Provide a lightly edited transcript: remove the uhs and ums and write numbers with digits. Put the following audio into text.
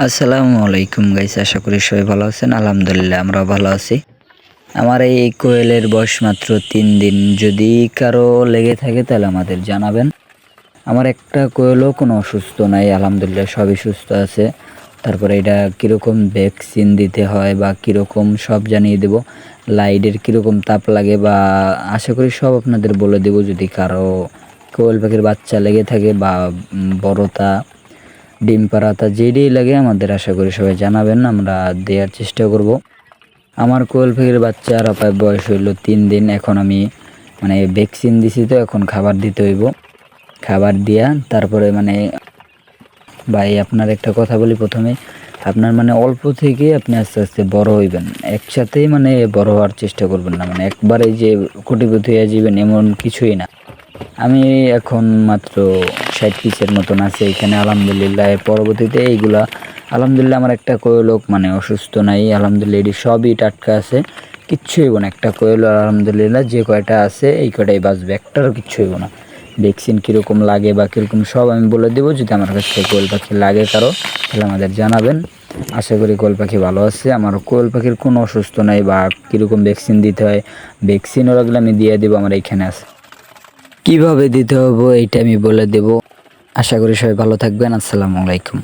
আসসালামু আলাইকুম গাইস, আশা করি সবাই ভালো আছেন। আলহামদুলিল্লাহ আমরাও ভালো আছি। আমার এই কোয়েলের বয়স মাত্র 3 দিন। যদি কারো লেগে থাকে তাহলে আমাদের জানাবেন। আমার একটা কোয়েলও কোনো অসুস্থ নাই, আলহামদুলিল্লাহ সবই সুস্থ আছে। তারপরে এটা কীরকম ভ্যাকসিন দিতে হয় বা কীরকম সব জানিয়ে দেব, লাইটের কীরকম তাপ লাগে বা আশা করি সব আপনাদের বলে দেব। যদি কারো কোয়েল পাখির বাচ্চা লেগে থাকে বা বড়তা ডিম পাড়াতা যেটাই লাগে আমাদের আশা করি সবাই জানাবেন, আমরা দেওয়ার চেষ্টা করব। আমার কোয়েল পাখির বাচ্চার প্রায় বয়স হইল 3 দিন। এখন আমি ভ্যাকসিন দিছি, তো এখন খাবার দিতে হইব। খাবার দিয়া তারপরে ভাই আপনার একটা কথা বলি প্রথমে, আপনার অল্প থেকে আপনি আস্তে আস্তে বড় হইবেন, একসাথেই বড় হওয়ার চেষ্টা করবেন না। একবারে যে কোটিপতি হয়ে যাবেন এমন কিছুই না। আমি এখন মাত্র 60 পিসের মতন আছে এখানে, আলহামদুলিল্লাহ। এর পরবর্তীতে এইগুলা আলহামদুলিল্লাহ আমার একটা কোয়েলও অসুস্থ নাই, আলহামদুলিল্লাহ। এটি সবই টাটকা আছে, কিচ্ছু হইব না। একটা কোয়েল আলহামদুলিল্লাহ যে কয়টা আছে এই কয়টাই বাঁচবে, একটারও কিচ্ছু হইব না। ভ্যাকসিন কীরকম লাগে বা কীরকম সব আমি বলে দেবো। যদি আমার কাছ থেকে কোয়েল পাখি লাগে কারো তাহলে আমাদের জানাবেন। আশা করি কোয়েল পাখি ভালো আছে। আমার কোয়েল পাখির কোনো অসুস্থ নাই বা কীরকম ভ্যাকসিন দিতে হয়, ভ্যাকসিনও লাগলে আমি দিয়ে দেবো, আমার এইখানে আছে। কিভাবে দিতে হবে এইটা আমি বলে দেব। আশা করি সবাই ভালো থাকবেন। আসসালামু আলাইকুম।